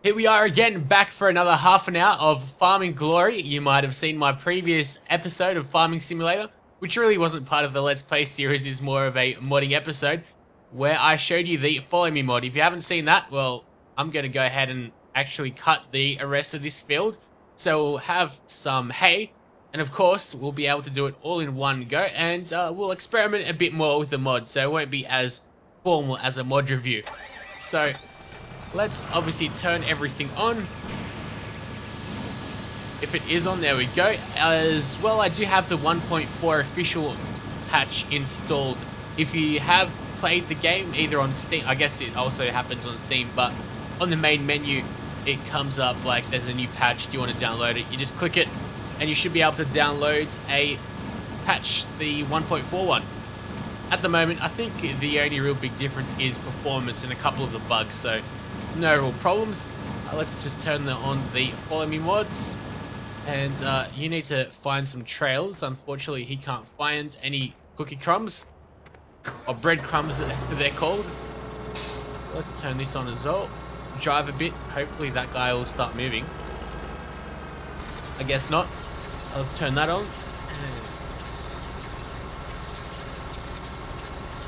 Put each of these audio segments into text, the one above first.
Here we are again, back for another half an hour of farming glory. You might have seen my previous episode of Farming Simulator, which really wasn't part of the Let's Play series, is more of a modding episode, where I showed you the Follow Me mod. If you haven't seen that, well, I'm going to go ahead and actually cut the rest of this field. So we'll have some hay, and of course, we'll be able to do it all in one go, and we'll experiment a bit more with the mod, so it won't be as formal as a mod review. So let's obviously turn everything on. If it is on, there we go. As well, I do have the 1.4 official patch installed. If you have played the game, either on Steam, I guess it also happens on Steam, but on the main menu, it comes up like there's a new patch. Do you want to download it? You just click it, and you should be able to download a patch, the 1.4 one. At the moment, I think the only real big difference is performance and a couple of the bugs, so no real problems. Let's just turn on the Follow Me mods, and you need to find some trails. Unfortunately, he can't find any cookie crumbs, or breadcrumbs they're called. Let's turn this on as well. Drive a bit. Hopefully that guy will start moving. I guess not. Let's turn that on.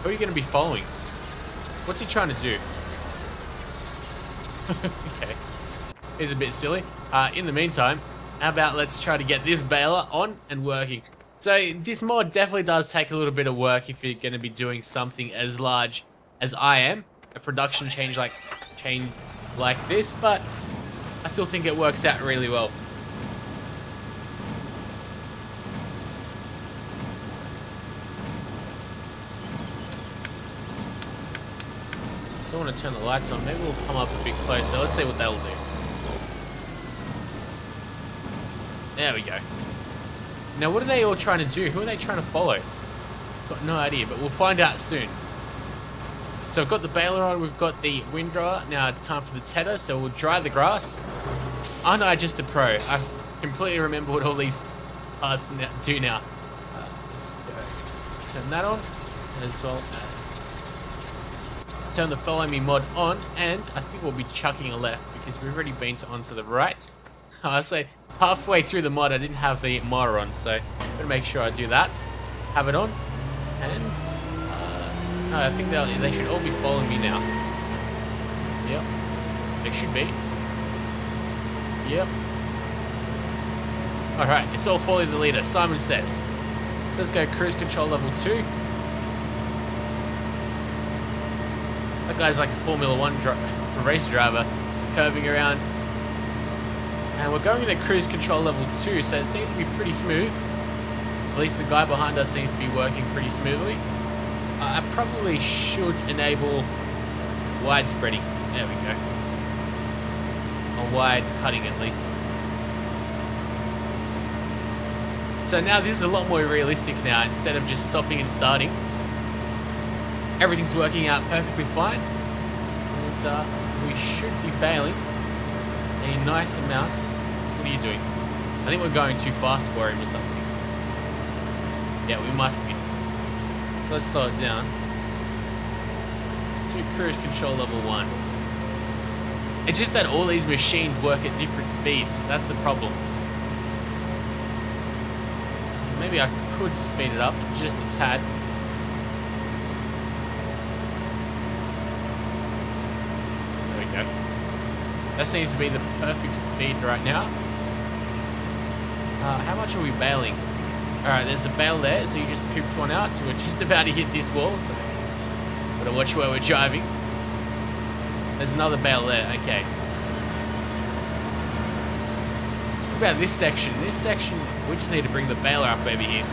Who are you going to be following? What's he trying to do? Okay, it's a bit silly. In the meantime, how about let's try to get this baler on and working. So this mod definitely does take a little bit of work if you're going to be doing something as large as I am, a production change like this, but I still think it works out really well. I don't want to turn the lights on. Maybe we'll come up a bit closer. Let's see what they'll do. There we go. Now, what are they all trying to do? Who are they trying to follow? Got no idea, but we'll find out soon. So we've got the baler on. We've got the windrower. Now it's time for the tedder. So we'll dry the grass. Aren't I just a pro? I completely remember what all these parts do now. Let's go. Turn that on, as well as turn the Follow Me mod on, and I think we'll be chucking a left because we've already been onto the right. So halfway through the mod, I didn't have the mower on, so I'm gonna make sure I do that. Have it on, and no, I think they should all be following me now. Yep, they should be. Yep. All right, it's all follow the leader. Simon says. So let's go cruise control level 2. That guy's like a Formula 1 race driver, curving around. And we're going into cruise control level 2, so it seems to be pretty smooth. At least the guy behind us seems to be working pretty smoothly. I probably should enable wide spreading. There we go. Or wide cutting at least. So now this is a lot more realistic now, instead of just stopping and starting. Everything's working out perfectly fine, and we should be baling a nice amount. What are you doing? I think we're going too fast for him or something. Yeah, we must be. So let's slow it down to cruise control level 1. It's just that all these machines work at different speeds. That's the problem. Maybe I could speed it up just a tad. That seems to be the perfect speed right now. How much are we baling? Alright, there's a bale there, so you just pooped one out, so we're just about to hit this wall, so gotta watch where we're driving. There's another bale there, okay. What about this section? This section, we just need to bring the baler up over here.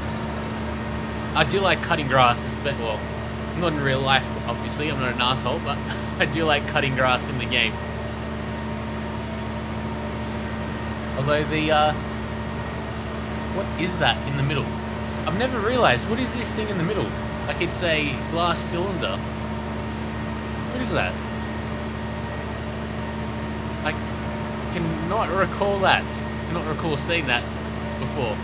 I do like cutting grass, well, not in real life, obviously, I'm not an asshole, but I do like cutting grass in the game. Although what is that in the middle? I've never realized, what is this thing in the middle? Like it's a glass cylinder. What is that? I cannot recall that. Cannot recall seeing that before.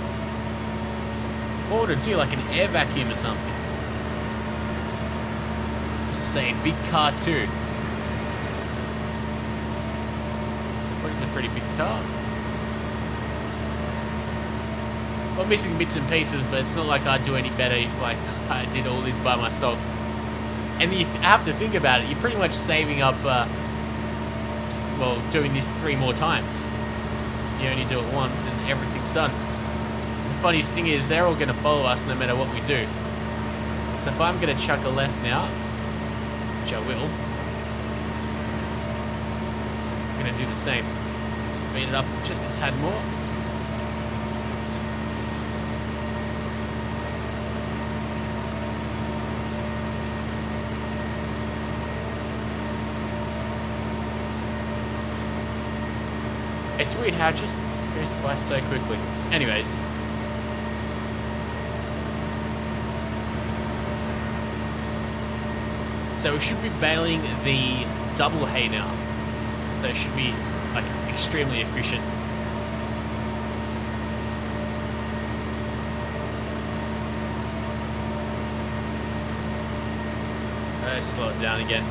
What would it do, like an air vacuum or something? Just saying, big car too. which is a pretty big car. Well, missing bits and pieces, but it's not like I'd do any better if like I did all this by myself. And you have to think about it, you're pretty much saving up, well, doing this 3 more times. You only do it once and everything's done. The funniest thing is they're all going to follow us no matter what we do. So if I'm going to chuck a left now, which I will, I'm going to do the same. Speed it up just a tad more. It's weird how it just goes by so quickly. Anyways. So we should be baling the double hay now. That should be like extremely efficient. Let's slow it down again.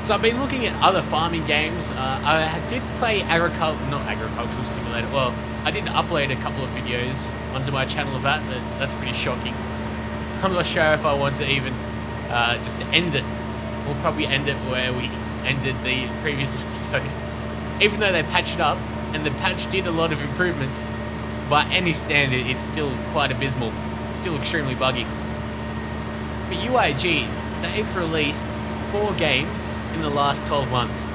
So I've been looking at other farming games. I did play not agricultural simulator. Well, I did upload a couple of videos onto my channel of that, but that's pretty shocking. I'm not sure if I want to even just end it. We'll probably end it where we ended the previous episode. Even though they patched it up, and the patch did a lot of improvements, by any standard, it's still quite abysmal. It's still extremely buggy. But UIG, they've released 4 games in the last 12 months.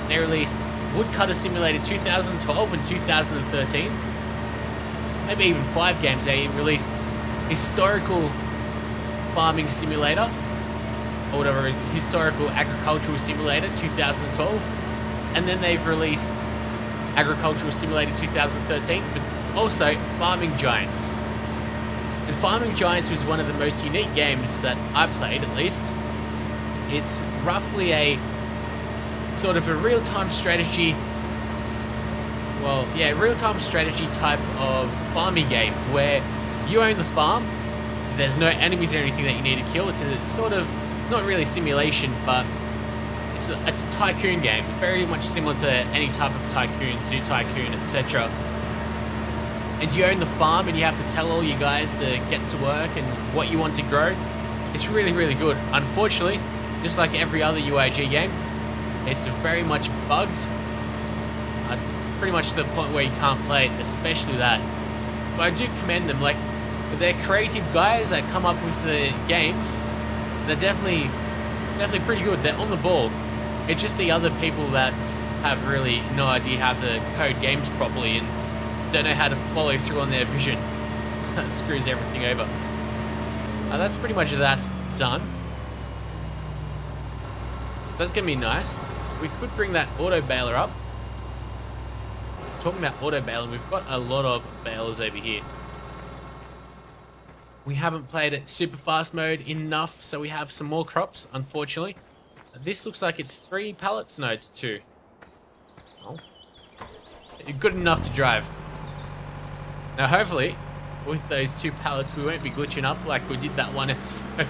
They released Woodcutter Simulator 2012 and 2013. Maybe even 5 games. They released Historical Farming Simulator, or whatever, Historical Agricultural Simulator 2012. And then they've released Agricultural Simulator 2013, but also Farming Giants. And Farming Giants was one of the most unique games that I played, at least. It's roughly a sort of a real-time strategy, well, yeah, real-time strategy type of farming game where you own the farm, there's no enemies or anything that you need to kill. It's a sort of, it's not really simulation, but it's a tycoon game, very much similar to any type of tycoon, Zoo Tycoon, etc. And you own the farm and you have to tell all you guys to get to work and what you want to grow. It's really, really good. Unfortunately, just like every other UIG game, it's very much bugged. Pretty much to the point where you can't play it, especially that. But I do commend them. Like, they're creative guys that come up with the games. They're definitely pretty good. They're on the ball. It's just the other people that have really no idea how to code games properly and don't know how to follow through on their vision. That screws everything over. That's pretty much that's done. That's going to be nice. We could bring that auto baler up. Talking about auto baling, we've got a lot of balers over here. We haven't played it super fast mode enough, so we have some more crops, unfortunately. This looks like it's 3 pallets. No, it's 2. Oh. Good enough to drive. Now, hopefully, with those 2 pallets, we won't be glitching up like we did that one episode.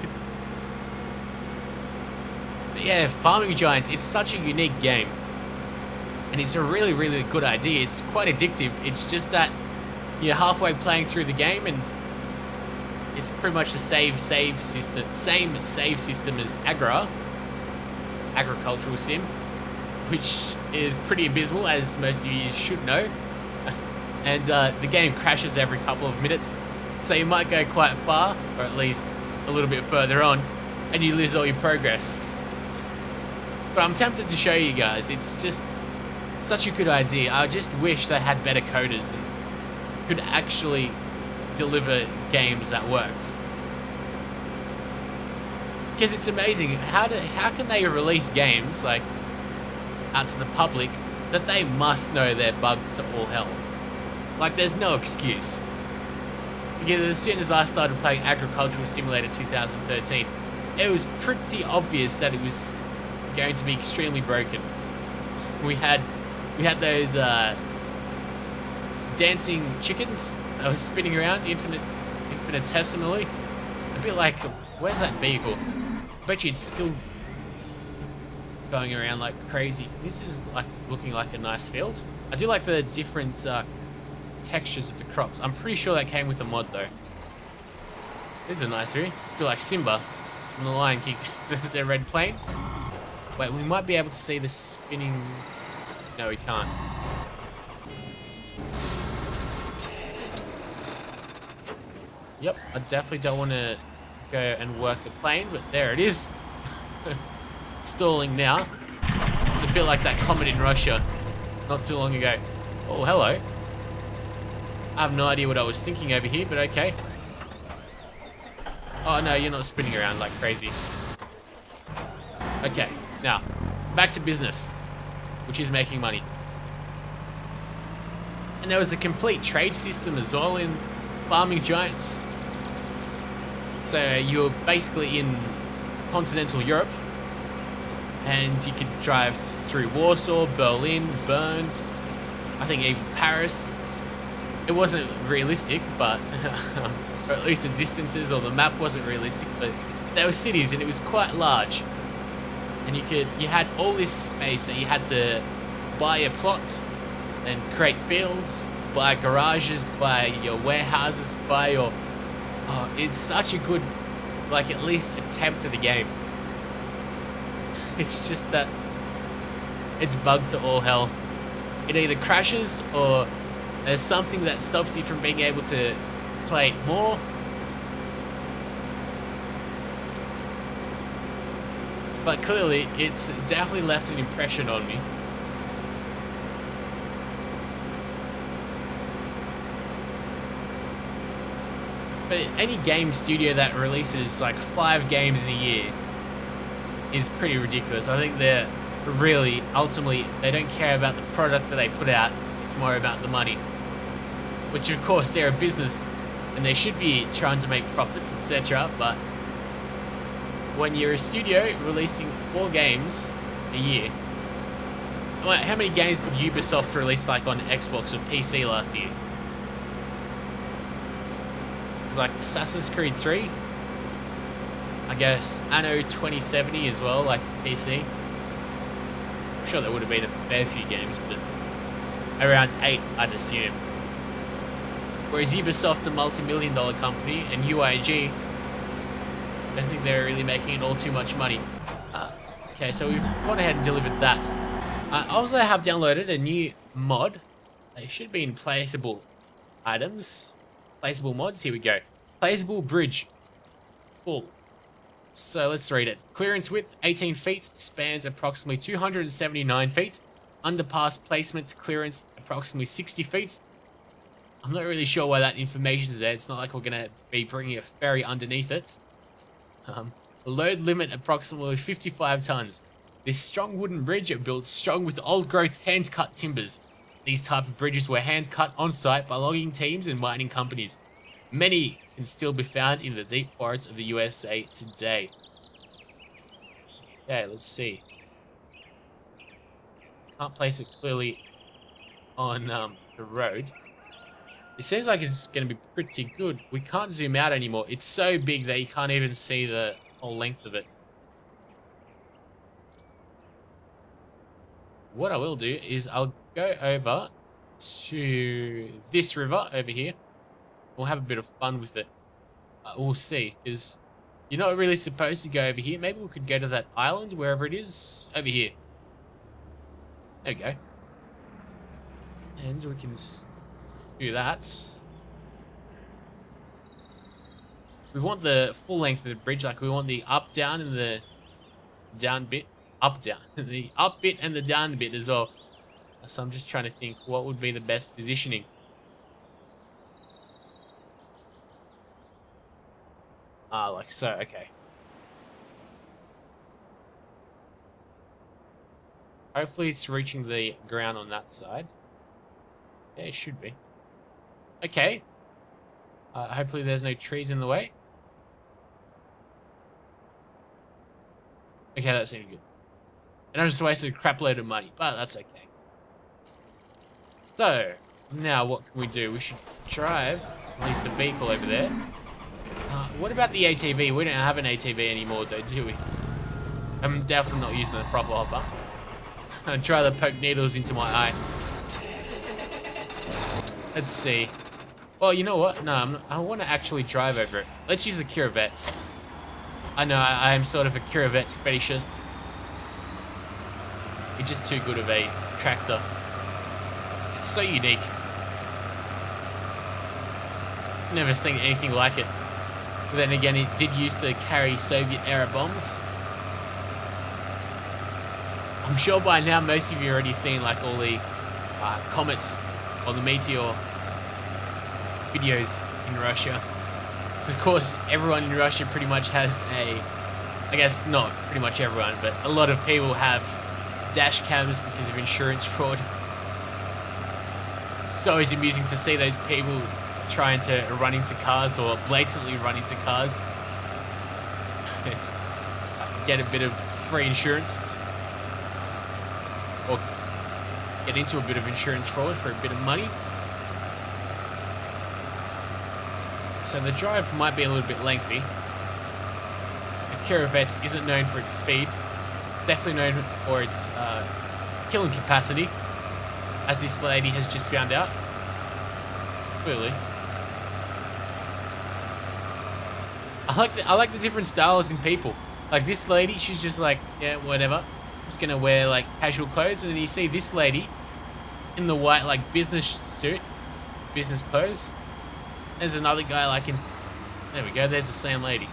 Yeah, Farming Giants, it's such a unique game. And it's a really, really good idea. It's quite addictive. It's just that you're halfway playing through the game and it's pretty much the same save system as Agricultural Sim, which is pretty abysmal, as most of you should know. And the game crashes every couple of minutes. So you might go quite far, or at least a little bit further on, and you lose all your progress. But I'm tempted to show you guys. It's just such a good idea. I just wish they had better coders and could actually deliver games that worked. Because it's amazing. How can they release games like out to the public that they must know they're bugged to all hell? Like, there's no excuse. Because as soon as I started playing Agricultural Simulator 2013, it was pretty obvious that it was going to be extremely broken. We had those dancing chickens that were spinning around infinitesimally. A bit like, where's that vehicle? bet you it's still going around like crazy. This is like looking like a nice field. I do like the different textures of the crops. I'm pretty sure that came with a mod though. This is a nice view. It's a bit like Simba from the Lion King. There's a red plane. Wait, we might be able to see the spinning. No, we can't. Yep, I definitely don't want to go and work the plane, but there it is. Stalling now. It's a bit like that comet in Russia not too long ago. Oh, hello. I have no idea what I was thinking over here, but okay. Oh no, you're not spinning around like crazy. Okay, now, back to business, which is making money. And there was a complete trade system as well in Farming Giants. So you're basically in continental Europe, and you could drive through Warsaw, Berlin, Bern, I think even Paris. It wasn't realistic, but or at least the distances or the map wasn't realistic, but there were cities and it was quite large. And you had all this space that you had to buy a plot and create fields, buy garages, buy your warehouses, buy your... Oh, it's such a good, like, at least attempt at the game. It's just that it's bugged to all hell. It either crashes or there's something that stops you from being able to play it more. But clearly, it's definitely left an impression on me. But any game studio that releases like 5 games in a year is pretty ridiculous. I think they're really, ultimately, they don't care about the product that they put out. It's more about the money. Which of course, they're a business and they should be trying to make profits, etc. But when you're a studio releasing 4 games a year, how many games did Ubisoft release like on Xbox or PC last year? It's like Assassin's Creed 3, I guess Anno 2070 as well, like PC. I'm sure there would have been a fair few games, but around 8, I'd assume. Whereas Ubisoft's a multi-million-dollar company, and UIG, I don't think they're really making it all too much money. Okay, so we've gone ahead and delivered that. I also have downloaded a new mod. They should be in placeable items. Placeable mods, here we go. Placeable bridge. Cool. So let's read it. Clearance width 18 feet, spans approximately 279 feet. Underpass placement clearance approximately 60 feet. I'm not really sure why that information's there. It's not like we're going to be bringing a ferry underneath it. Load limit approximately 55 tons. This strong wooden bridge is built strong with old growth hand cut timbers. These type of bridges were hand cut on site by logging teams and mining companies. Many can still be found in the deep forests of the USA today. Okay, let's see. Can't place it clearly on the road. It seems like it's going to be pretty good. We can't zoom out anymore. It's so big that you can't even see the whole length of it. What I will do is I'll go over to this river over here. We'll have a bit of fun with it. We'll see, because you're not really supposed to go over here. Maybe we could go to that island, wherever it is. Over here. There we go. And we can do that. We want the full length of the bridge, like we want the up, down, and the down bit. Up, down. The up bit and the down bit as well. So I'm just trying to think what would be the best positioning. Like so, okay. Hopefully it's reaching the ground on that side. Yeah, it should be. Okay. Hopefully there's no trees in the way. Okay, that seems good. And I just wasted a crap load of money, but that's okay. So, now what can we do? We should drive at least a vehicle over there. What about the ATV? We don't have an ATV anymore though, do we? I'm definitely not using the proper hopper. I'm trying to poke needles into my eye. Let's see. Well, you know what? No, I want to actually drive over it. Let's use the Corvettes. I know I am sort of a Corvette fetishist. It's just too good of a tractor. It's so unique. Never seen anything like it. But then again, it did used to carry Soviet-era bombs. I'm sure by now most of you already seen like all the comets or the meteor videos in Russia. So of course, everyone in Russia pretty much has I guess not pretty much everyone, but a lot of people have dash cams because of insurance fraud. It's always amusing to see those people trying to run into cars or blatantly run into cars and get a bit of free insurance or get into a bit of insurance fraud for a bit of money. So the drive might be a little bit lengthy. The Corvette isn't known for its speed, definitely known for its killing capacity, as this lady has just found out. Clearly. I like the different styles in people. Like this lady, she's just like, yeah, whatever. I'm just gonna wear like casual clothes, and then you see this lady in the white like business suit, business clothes. There's another guy like in, there we go, there's the same lady.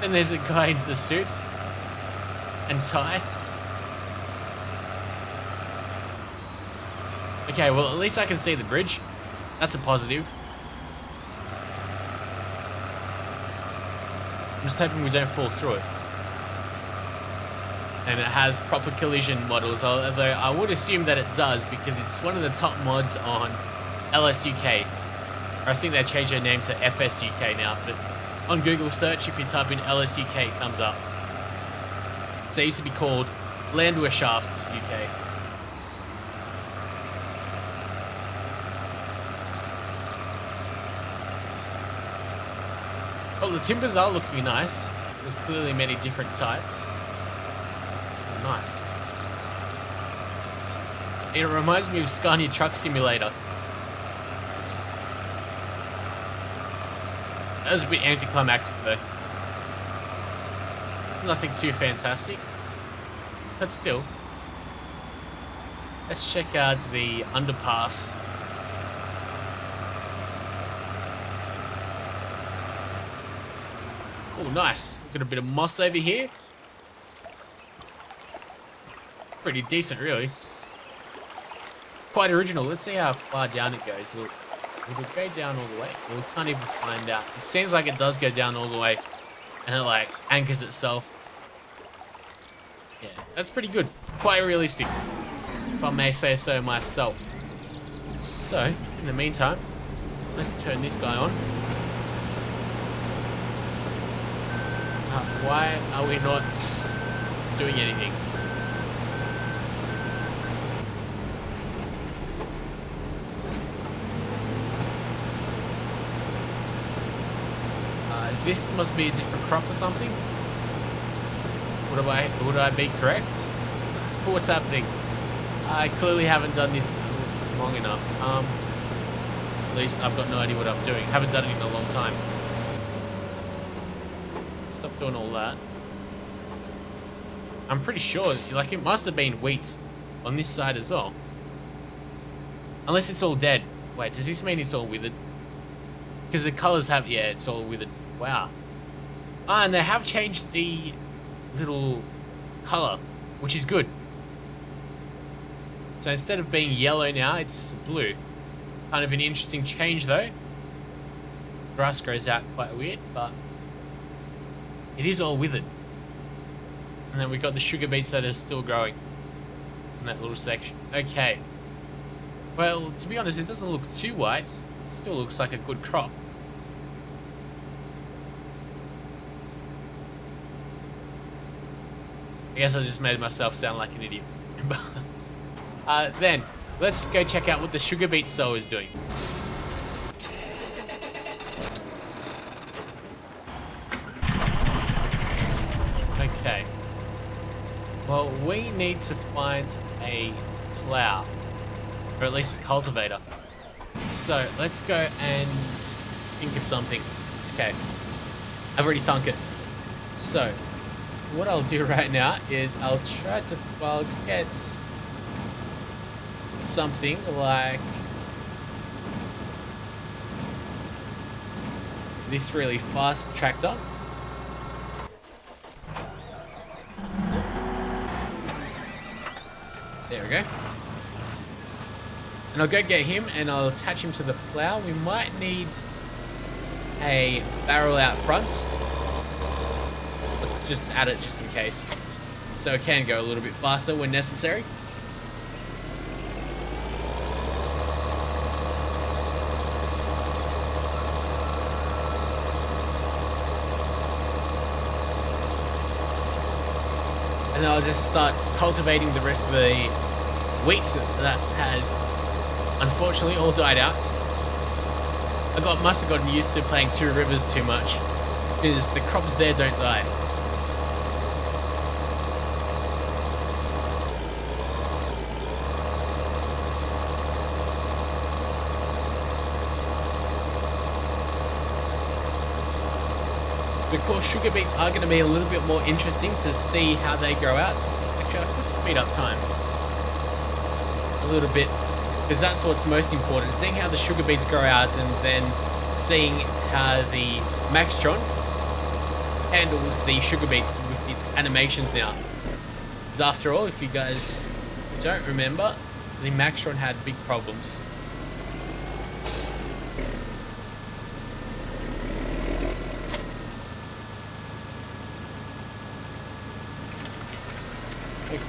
Then there's a guy in the suits and tie. Okay, well at least I can see the bridge. That's a positive. I'm just hoping we don't fall through it. And it has proper collision models, although I would assume that it does because it's one of the top mods on LSUK. Or I think they changed their name to FSUK now, but on Google search, if you type in LSUK, it comes up. So it used to be called Landwirtschafts UK. Well, the timbers are looking nice. There's clearly many different types. Nice. It reminds me of Scania Truck Simulator. That was a bit anticlimactic though. Nothing too fantastic. But still. Let's check out the underpass. Oh, nice. We've got a bit of moss over here. Pretty decent, really. Quite original. Let's see how far down it goes. Will it go down all the way? Well, we can't even find out. It seems like it does go down all the way. And it, like, anchors itself. Yeah, that's pretty good. Quite realistic, if I may say so myself. So, in the meantime, let's turn this guy on. Why are we not doing anything? This must be a different crop or something. Would I be correct? What's happening? I clearly haven't done this long enough. At least I've got no idea what I'm doing. Haven't done it in a long time. Stop doing all that. I'm pretty sure, like, it must have been wheat on this side as well. Unless it's all dead. Wait, does this mean it's all withered? Because the colors have, yeah, it's all withered. Wow. Ah, and they have changed the little color, which is good. So instead of being yellow now, it's blue. Kind of an interesting change though. Grass grows out quite weird, but it is all withered. And then we've got the sugar beets that are still growing in that little section. Okay. Well, to be honest, it doesn't look too white. It still looks like a good crop. I guess I just made myself sound like an idiot. But then, let's go check out what the sugar beet sower is doing. Okay. Well, we need to find a plow, or at least a cultivator. So let's go and think of something. Okay, I've already thunk it. So what I'll do right now is I'll try to get something like this really fast tractor. There we go. And I'll go get him and I'll attach him to the plow. We might need a barrel out front. But just add it just in case. So it can go a little bit faster when necessary. And then I'll just start cultivating the rest of the wheat that has unfortunately all died out. Must have gotten used to playing Two Rivers too much, because the crops there don't die. Of course, sugar beets are going to be a little bit more interesting to see how they grow out. Actually, I could speed up time a little bit, because that's what's most important, seeing how the sugar beets grow out and then seeing how the Maxxtron handles the sugar beets with its animations now. Because after all, if you guys don't remember, the Maxxtron had big problems.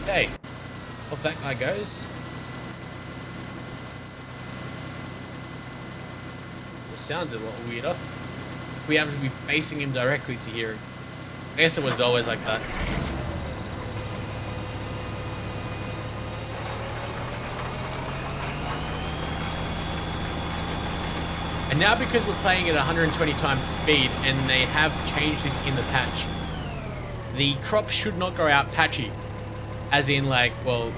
Okay, off that guy goes. The sound's a lot weirder. We have to be facing him directly to hear him. I guess it was always like that. And now, because we're playing at 120 times speed and they have changed this in the patch, the crop should not grow out patchy. As in, like, well,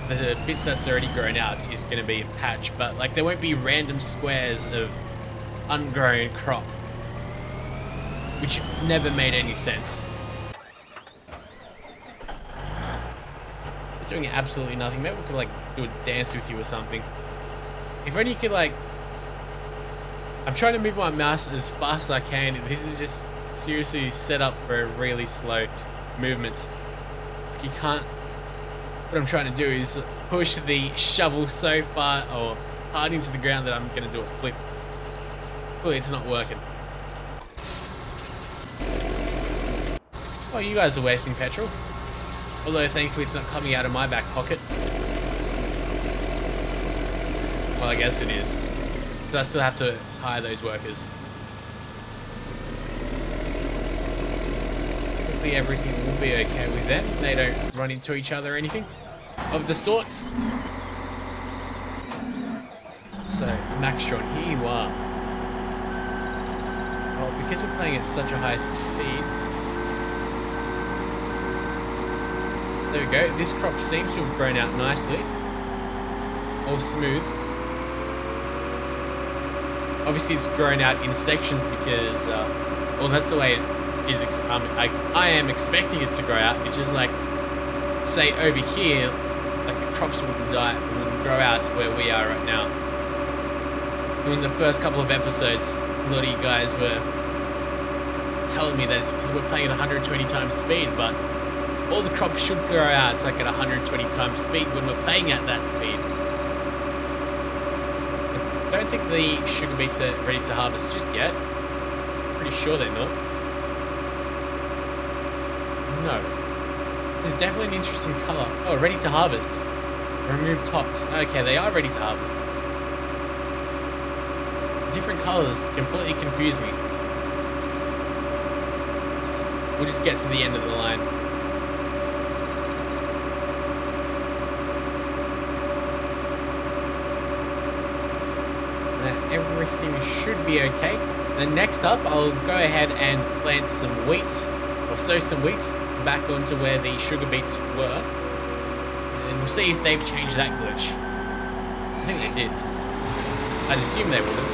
the bits that's already grown out is going to be a patch, but like there won't be random squares of ungrown crop, which never made any sense. We're doing absolutely nothing. Maybe we could like do a dance with you or something. If only you could like... I'm trying to move my mouse as fast as I can. This is just seriously set up for a really slow movement. You can't... What I'm trying to do is push the shovel so far or hard into the ground that I'm going to do a flip. Clearly it's not working. Well, you guys are wasting petrol. Although thankfully it's not coming out of my back pocket. Well, I guess it is. So I still have to hire those workers. Hopefully everything will be okay with them. They don't run into each other or anything of the sorts. So, Maxxtron, here you are. Well, because we're playing at such a high speed... There we go. This crop seems to have grown out nicely. All smooth. Obviously it's grown out in sections because, well, that's the way it is. I am expecting it to grow out, which is like, say over here, like the crops wouldn't grow out where we are right now. In the first couple of episodes, a lot of you guys were telling me that it's because we're playing at 120 times speed, but all the crops should grow out like at 120 times speed when we're playing at that speed. I don't think the sugar beets are ready to harvest just yet. Pretty sure they're not. No. There's definitely an interesting colour. Oh, ready to harvest. Remove tops. Okay, they are ready to harvest. Different colours completely confuse me. We'll just get to the end of the line. Everything should be okay. Then next up, I'll go ahead and plant some wheat or sow some wheat back onto where the sugar beets were, and we'll see if they've changed that glitch. I think they did. I'd assume they would have.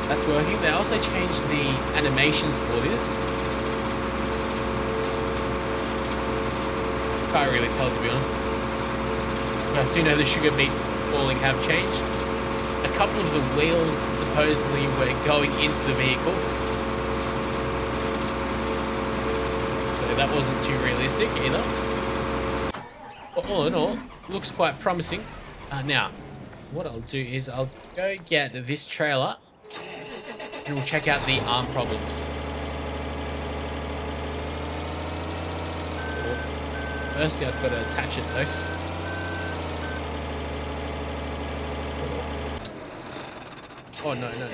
That's working. They also changed the animations for this. Can't really tell, to be honest. But I do know the sugar beets falling have changed. A couple of the wheels supposedly were going into the vehicle, so that wasn't too realistic either. But all in all, looks quite promising. Now, what I'll do is I'll go get this trailer and we'll check out the arm problems. Firstly, I've got to attach it though. Oh no, no.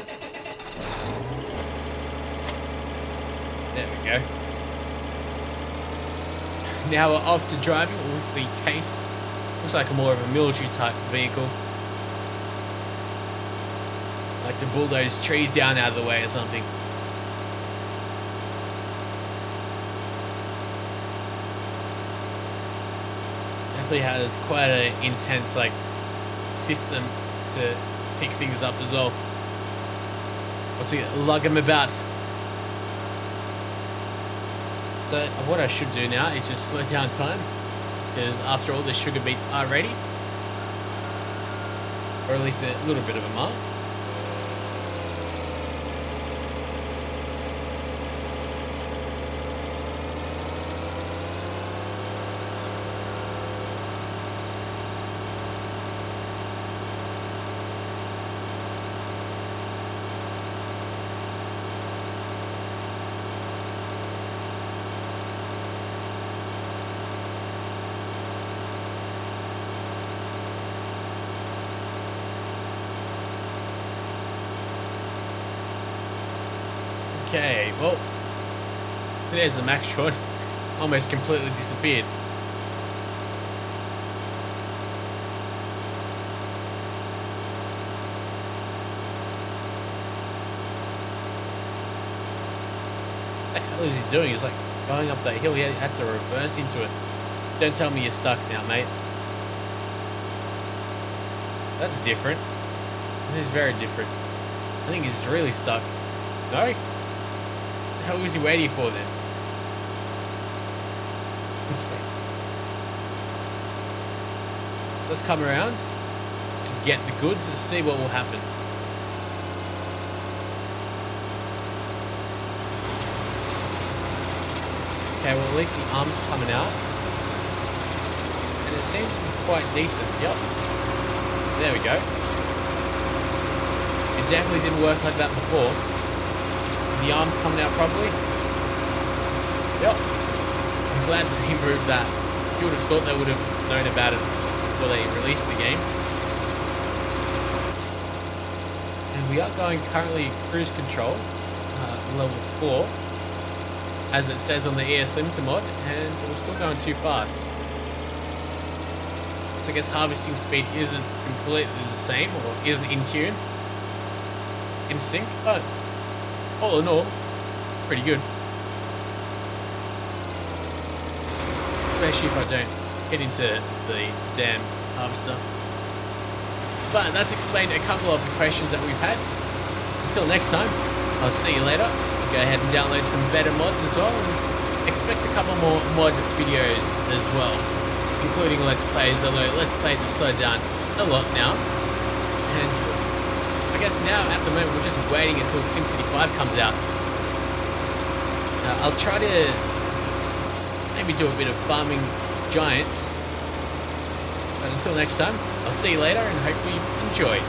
There we go. Now we're off to driving with the case. Looks like more of a military type vehicle. Like to bulldoze trees down out of the way or something. Definitely has quite an intense like system to pick things up as well. What's it, lug them about. So what I should do now is just slow down time, because after all the sugar beets are ready, or at least a little bit of them are. Okay, well, there's the Maxxtron. Almost completely disappeared. What the hell is he doing? He's like going up that hill. He had to reverse into it. Don't tell me you're stuck now, mate. That's different. This is very different. I think he's really stuck. No? What the hell was he waiting for then? Okay. Let's come around to get the goods and see what will happen. Okay, well at least the arm's coming out. And it seems to be quite decent. Yep. There we go. It definitely didn't work like that before. The arm's coming out properly. Yep. I'm glad that he moved that. You would have thought they would have known about it before they released the game. And we are going currently cruise control, level 4, as it says on the ES Limited mod, and we're still going too fast. So I guess harvesting speed isn't completely the same, or isn't in tune, in sync, but all in all, pretty good. Especially if I don't hit into the damn harvester. But that's explained a couple of the questions that we've had. Until next time, I'll see you later. Go ahead and download some better mods as well. And expect a couple more mod videos as well, including Let's Plays, although Let's Plays have slowed down a lot now. And I guess now, at the moment, we're just waiting until SimCity 5 comes out. I'll try to maybe do a bit of farming giants. But until next time, I'll see you later and hopefully you enjoyed.